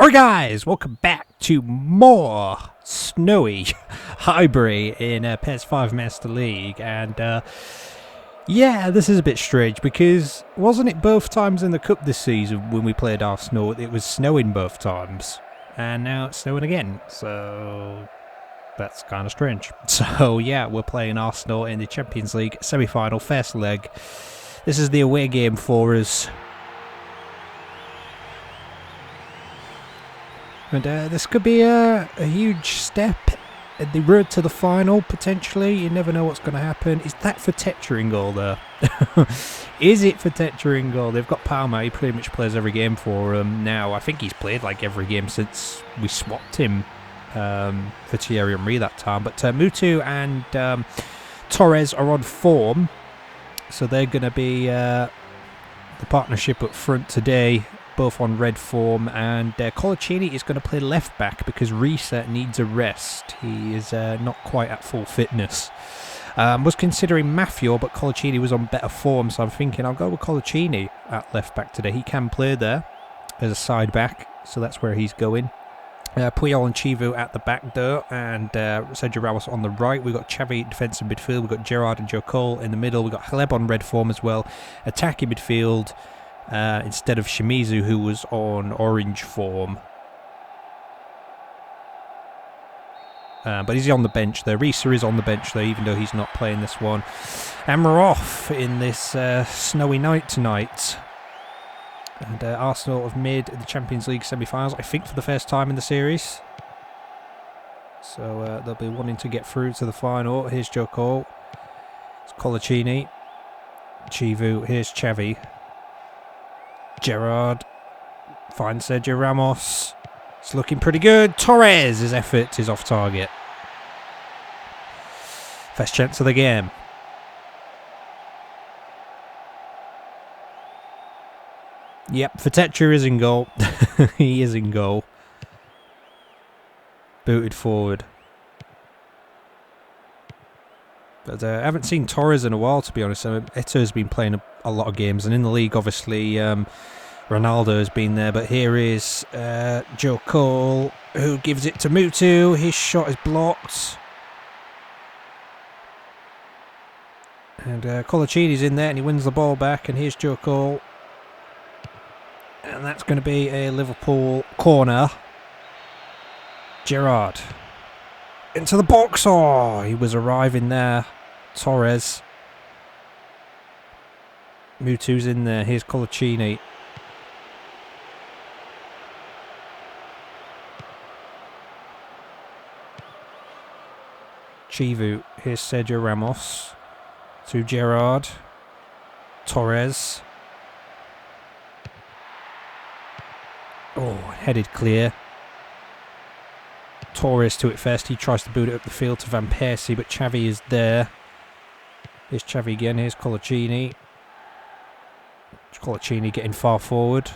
Alright guys, welcome back to more snowy Highbury in PES 5 Master League, and yeah, this is a bit strange because wasn't it both times in the Cup this season when we played Arsenal it was snowing both times, and now it's snowing again, so that's kind of strange. So yeah, we're playing Arsenal in the Champions League semi-final, first leg. This is the away game for us. And this could be a huge step in the road to the final, potentially. You never know what's going to happen. Is that for Tetra in goal there? Is it for Tetra in goal? They've got Palmer. He pretty much plays every game for them now. I think he's played like every game since we swapped him for Thierry Henry that time. But Mutu and Torres are on form. So they're going to be the partnership up front today. Both on red form, and Colaccini is going to play left back because Reset needs a rest. He is not quite at full fitness. Was considering Maffio, but Colaccini was on better form, so I'm thinking I'll go with Colaccini at left back today. He can play there as a side back, so that's where he's going. Puyol and Chivu at the back though, and Sergio Ramos on the right. We've got Xavi defensive midfield. We've got Gerrard and Joe Cole in the middle. We've got Haleb on red form as well. Attacking midfield. Instead of Shimizu, who was on orange form. But he's on the bench there. Risa is on the bench there, even though he's not playing this one. And we're off in this snowy night tonight. And Arsenal have made the Champions League semi-finals, I think for the first time in the series. So they'll be wanting to get through to the final. Here's Joe Cole. It's Colaccini. Chivu. Here's Xavi. Gerrard finds Sergio Ramos. It's looking pretty good. Torres' effort is off target. First chance of the game. Yep, Tetra is in goal. He is in goal. Booted forward. But I haven't seen Torres in a while, to be honest. Eto's been playing a lot of games, and in the league, obviously, Ronaldo has been there. But here is Joe Cole, who gives it to Mutu. His shot is blocked. And Colaccini's in there, and he wins the ball back. And here's Joe Cole. And that's going to be a Liverpool corner. Gerrard. Into the box. Oh, he was arriving there. Torres. Mutu's in there. Here's Colaccini. Chivu. Here's Sergio Ramos. To Gerrard. Torres. Oh, headed clear. Torres to it first. He tries to boot it up the field to Van Persie, but Xavi is there. Here's Xavi again. Here's Colaccini. Colaccini getting far forward.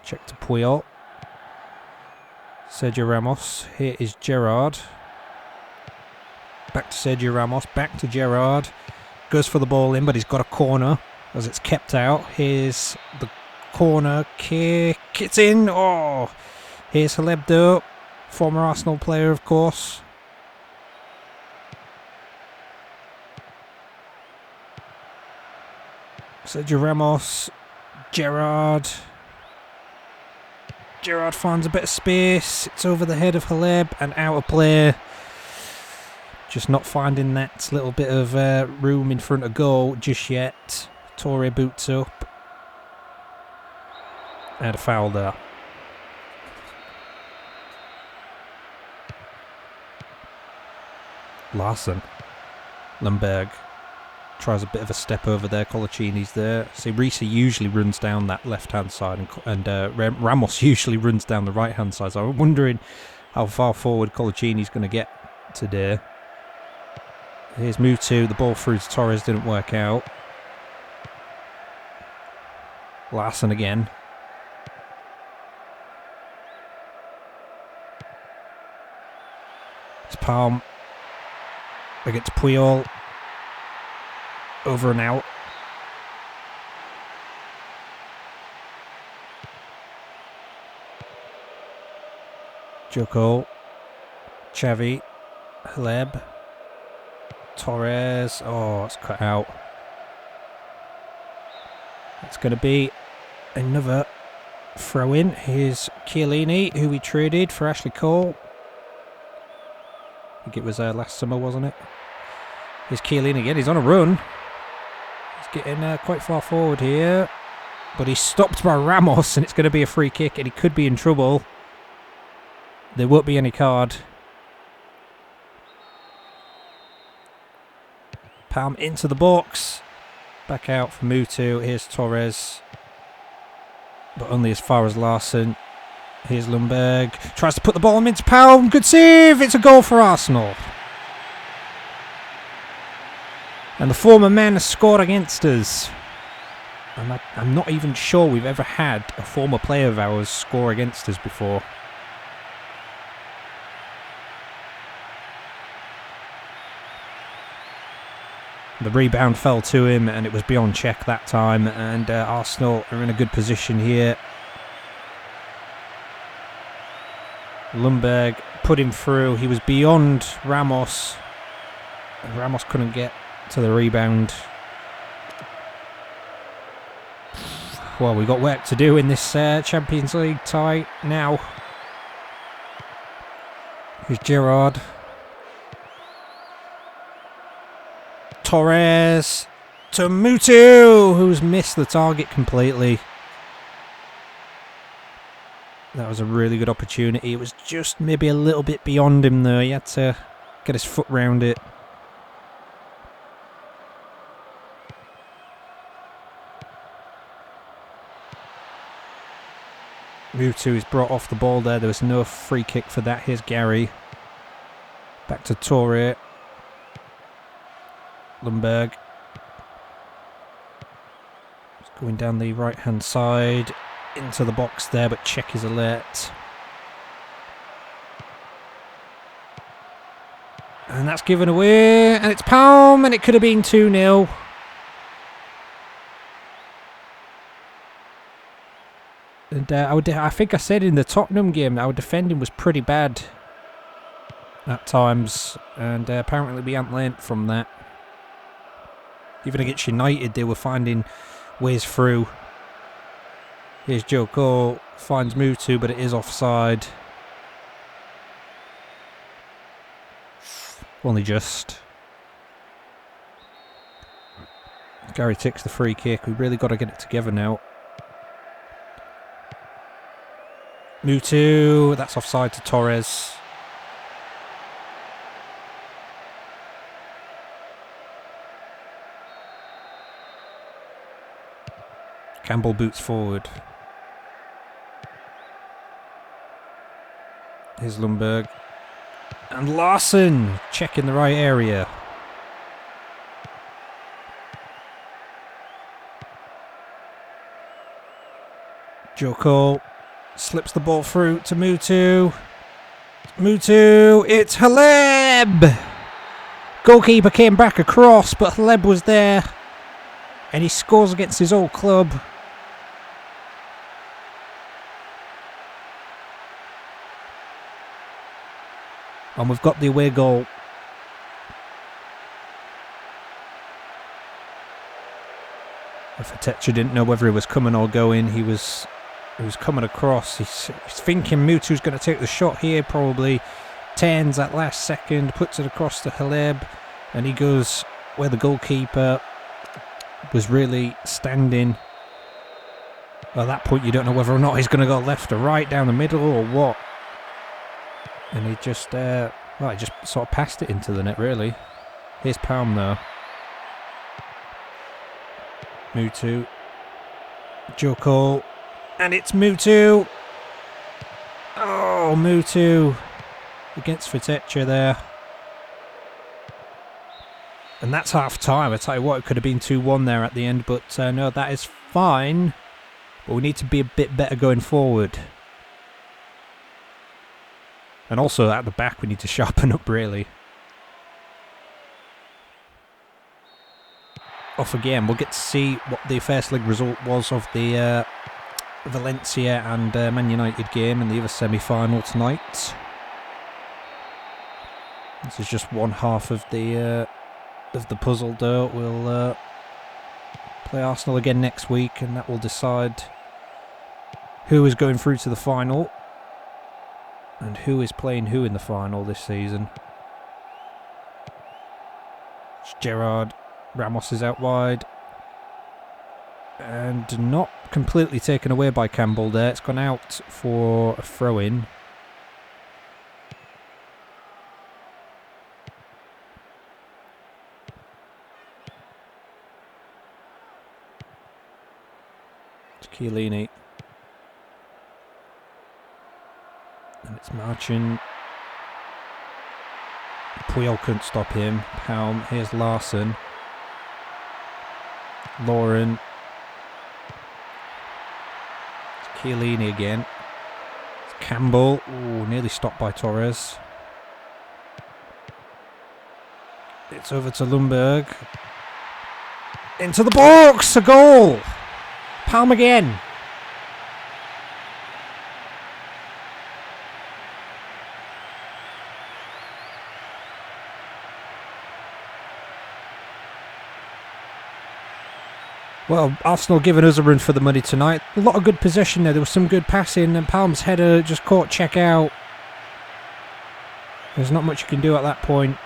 Check to Puyol. Sergio Ramos. Here is Gerrard. Back to Sergio Ramos. Back to Gerrard. Goes for the ball in, but he's got a corner as it's kept out. Here's the corner kick. It's in. Oh! Here's Haleb, former Arsenal player, of course. Sergio Ramos, Gerrard. Gerrard finds a bit of space. It's over the head of Haleb and out of play. Just not finding that little bit of room in front of goal just yet. Torre boots up. And a foul there. Larson. Lemberg tries a bit of a step over there. Colaccini's there. See, Risa usually runs down that left-hand side, and Ramos usually runs down the right-hand side. So I'm wondering how far forward Colaccini's going to get today. Here's Mutu. The ball through to Torres didn't work out. Larson again. It's Palm. Against Puyol. Over and out. Joko, Xavi, Haleb, Torres. Oh, it's cut out. It's going to be another throw in. Here's Chiellini, who we traded for Ashley Cole. I think it was last summer, wasn't it? Here's Chiellini again. He's on a run. He's getting quite far forward here. But he's stopped by Ramos, and it's going to be a free kick, and he could be in trouble. There won't be any card. Palm into the box. Back out for Mutu. Here's Torres. But only as far as Larson. Here's Lundberg. Tries to put the ball into Palm. Good save. It's a goal for Arsenal. And the former man has scored against us. I'm not even sure we've ever had a former player of ours score against us before. The rebound fell to him and it was beyond check that time, and Arsenal are in a good position here. Lundberg put him through. He was beyond Ramos. Ramos couldn't get to the rebound. Well, we've got work to do in this Champions League tie now. Here's Gerrard. Torres to Mutu, who's missed the target completely. That was a really good opportunity. It was just maybe a little bit beyond him though. He had to get his foot round it. Mutu is brought off the ball there. There was no free kick for that. Here's Gary. Back to Torre. Lundberg. Just going down the right hand side into the box there, but check is alert. And that's given away, and it's Palm, and it could have been 2-0. And I think I said in the Tottenham game our defending was pretty bad at times, and apparently we haven't learnt from that. Even against United, they were finding ways through. Here's Joko, finds Mutu, but it is offside. Only just. Gary takes the free kick. We've really got to get it together now. Mutu, that's offside to Torres. Campbell boots forward. Here's Lundberg. And Larson checking the right area. Joko slips the ball through to Mutu. Mutu, it's Haleb! Goalkeeper came back across, but Haleb was there. And he scores against his old club. And we've got the away goal. If Atecha didn't know whether he was coming or going, he was coming across. He's thinking Mutu's going to take the shot here, probably turns at last second, puts it across to Haleb, and he goes where the goalkeeper was really standing. At that point you don't know whether or not he's going to go left or right, down the middle or what. And he just he just sort of passed it into the net really. Here's Palm though. Mutu. Joko. And it's Mutu. Oh, Mutu against Atecha there. And that's half time. I tell you what, it could have been 2-1 there at the end, but no, that is fine. But we need to be a bit better going forward. And also at the back we need to sharpen up really. Off again. We'll get to see what the first leg result was of the Valencia and Man United game in the other semi-final tonight. This is just one half of the puzzle, though. We'll play Arsenal again next week, and that will decide who is going through to the final and who is playing who in the final this season. It's Gerrard. Ramos is out wide. And not completely taken away by Campbell there. It's gone out for a throw-in. Chiellini. And it's marching. Puyol couldn't stop him. Palm. Here's Larson. Lauren. It's Chiellini again. It's Campbell. Ooh, nearly stopped by Torres. It's over to Lundberg. Into the box! A goal! Palm again. Well, Arsenal giving us a run for the money tonight. A lot of good possession there. There was some good passing, and Palm's header just caught check out. There's not much you can do at that point.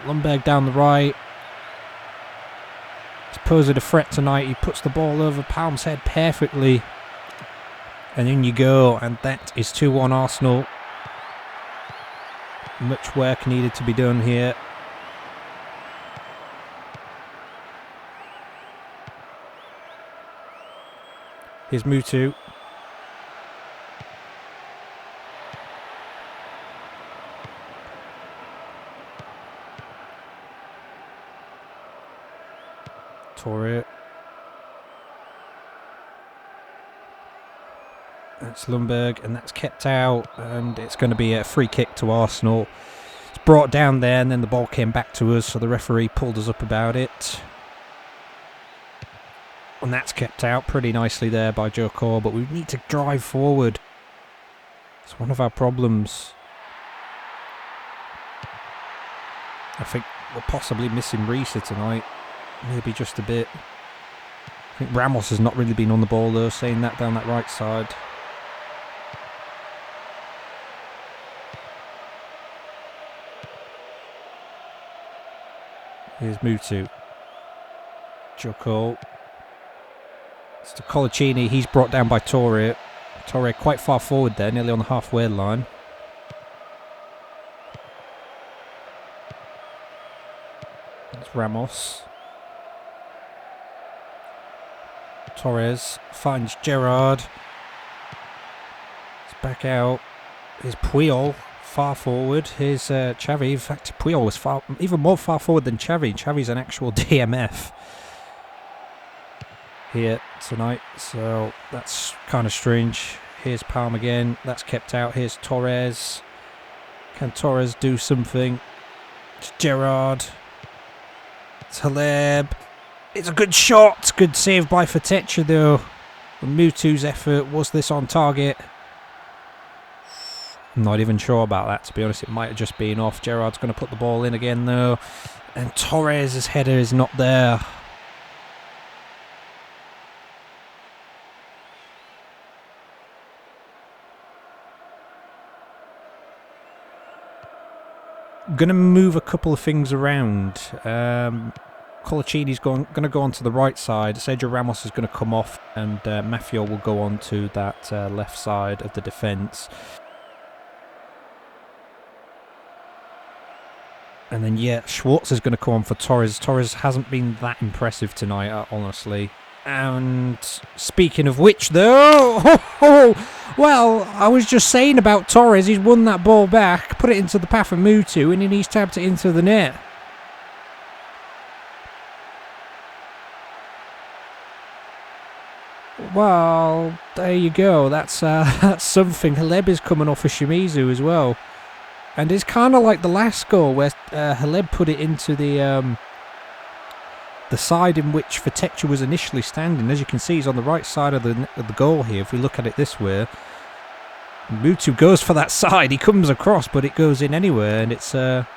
Lundberg down the right. He's posing a threat tonight. He puts the ball over Palm's head perfectly. And in you go. And that is 2-1 Arsenal. Much work needed to be done here. Here's Mutu. Torre. That's Lundberg, and that's kept out, and it's going to be a free kick to Arsenal. It's brought down there, and then the ball came back to us, so the referee pulled us up about it. And that's kept out pretty nicely there by Joe Cole, but we need to drive forward. It's one of our problems. I think we're possibly missing Reese tonight. Maybe just a bit. I think Ramos has not really been on the ball though, saying that down that right side. Here's Mutu. Joe Cole. It's to Colaccini. He's brought down by Torre. Torre quite far forward there, nearly on the halfway line. It's Ramos. Torres finds Gerrard. It's back out. Here's Puyol, far forward. Here's Xavi. In fact, Puyol was even more far forward than Xavi. Xavi's an actual DMF here tonight, so that's kind of strange. Here's Palm again. That's kept out. Here's Torres. Can Torres do something? It's Gerrard. It's Haleb. It's a good shot. Good save by Fatecha though. Mutu's effort. Was this on target? I'm not even sure about that, to be honest. It might have just been off. Gerrard's going to put the ball in again though. And Torres' header is not there. Going to move a couple of things around. Colaccini's going to go on to the right side. Sergio Ramos is going to come off, and Mafio will go on to that left side of the defence. And then, yeah, Schwartz is going to come on for Torres. Torres hasn't been that impressive tonight, honestly. And speaking of which, though, well, I was just saying about Torres. He's won that ball back, put it into the path of Mutu, and then he's tapped it into the net. Well, there you go. That's something. Haleb is coming off of Shimizu as well. And it's kind of like the last goal where Haleb put it into the side in which Fatecha was initially standing. As you can see, he's on the right side of the goal here, if we look at it this way. Mutu goes for that side. He comes across, but it goes in anywhere, and it's a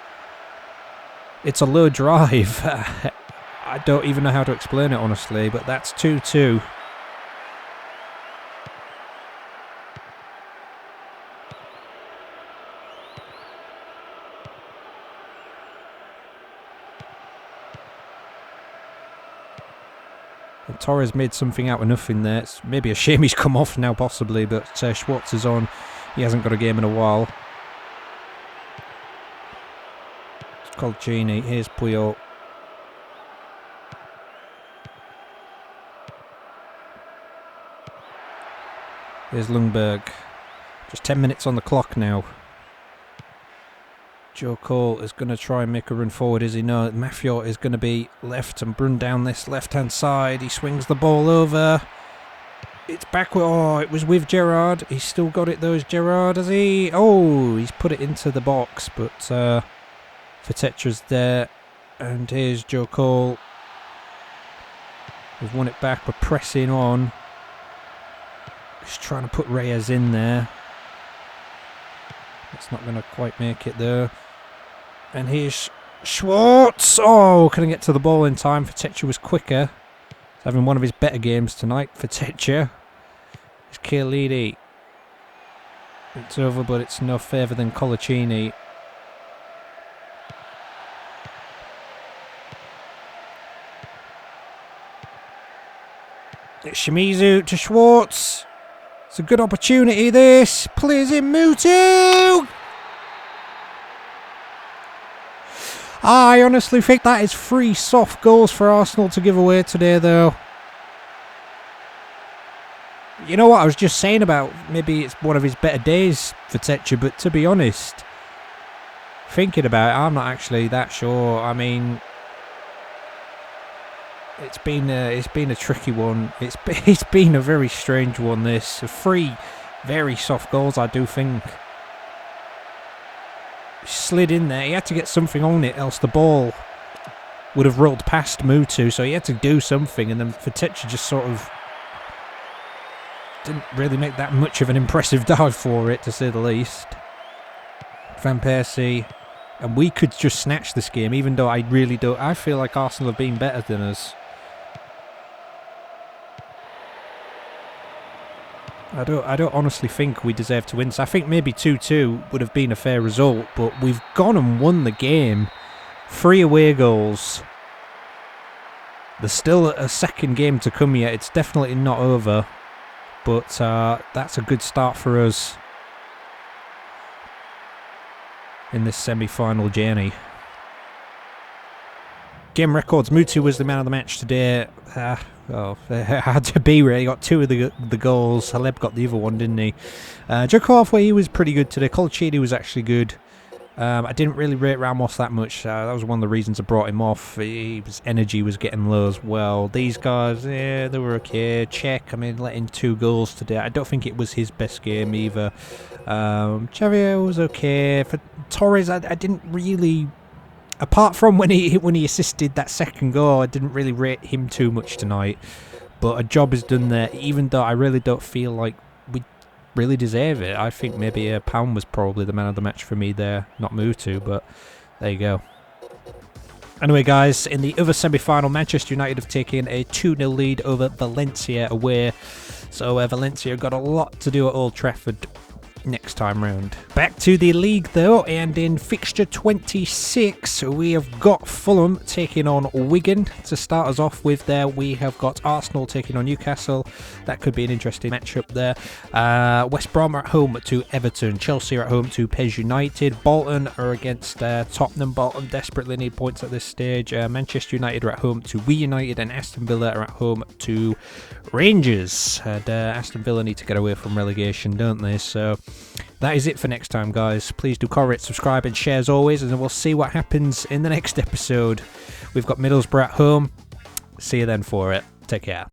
low drive. I don't even know how to explain it, honestly, but that's 2-2. Torres made something out of nothing there. It's maybe a shame he's come off now, possibly, but Schwartz is on. He hasn't got a game in a while. It's called Genie. Here's Puyol. Here's Lundberg. Just 10 minutes on the clock now. Joe Cole is going to try and make a run forward, is he? No, Mafiot is going to be left and run down this left-hand side. He swings the ball over. It's backward. Oh, it was with Gerrard. He's still got it though, is Gerrard, has he? Oh, he's put it into the box, but Vertetra's there. And here's Joe Cole. We've won it back. We're pressing on. Just trying to put Reyes in there. It's not going to quite make it there. And here's Schwartz. Oh, couldn't get to the ball in time. Vertetra was quicker. He's having one of his better games tonight. Vertetra. It's Chiellini. It's over, but it's no favour than Colaccini. It's Shimizu to Schwartz. It's a good opportunity, this. Plays in Mutu. I honestly think that is 3 soft goals for Arsenal to give away today, though. You know what I was just saying about maybe it's one of his better days for Tetra, but to be honest, thinking about it, I'm not actually that sure. I mean, it's been a tricky one. It's been a very strange one. This 3 very soft goals, I do think. Slid in there. He had to get something on it, else the ball would have rolled past Mutu. So he had to do something, and then Vertetra just sort of didn't really make that much of an impressive dive for it, to say the least. Van Persie, and we could just snatch this game, even though I really don't. I feel like Arsenal have been better than us. I don't honestly think we deserve to win. So I think maybe 2-2 would have been a fair result, but we've gone and won the game. 3 away goals. There's still a second game to come yet. It's definitely not over, but that's a good start for us in this semi-final journey. Game records. Mutu was the man of the match today. It had to be, really. He got 2 of the goals. Haleb got the other one, didn't he? Djokovic, he was pretty good today. Colaccini was actually good. I didn't really rate Ramos that much. That was one of the reasons I brought him off. His energy was getting low as well. These guys, yeah, they were okay. Czech, I mean, letting 2 goals today. I don't think it was his best game either. Xavier was okay. For Torres, I didn't really... Apart from when he assisted that second goal, I didn't really rate him too much tonight. But a job is done there, even though I really don't feel like we really deserve it. I think maybe Pound was probably the man of the match for me there, not Mutu, but there you go. Anyway, guys, in the other semi-final, Manchester United have taken a 2-0 lead over Valencia away. So Valencia got a lot to do at Old Trafford next time round. Back to the league though, and in fixture 26 we have got Fulham taking on Wigan. To start us off with there, we have got Arsenal taking on Newcastle. That could be an interesting matchup there. West Brom are at home to Everton. Chelsea are at home to PES United. Bolton are against Tottenham. Bolton desperately need points at this stage. Manchester United are at home to We United, and Aston Villa are at home to Rangers. And Aston Villa need to get away from relegation, don't they? So that is it for next time, guys. Please do comment, subscribe and share as always, and we'll see what happens in the next episode. We've got Middlesbrough at home. See you then for it. Take care.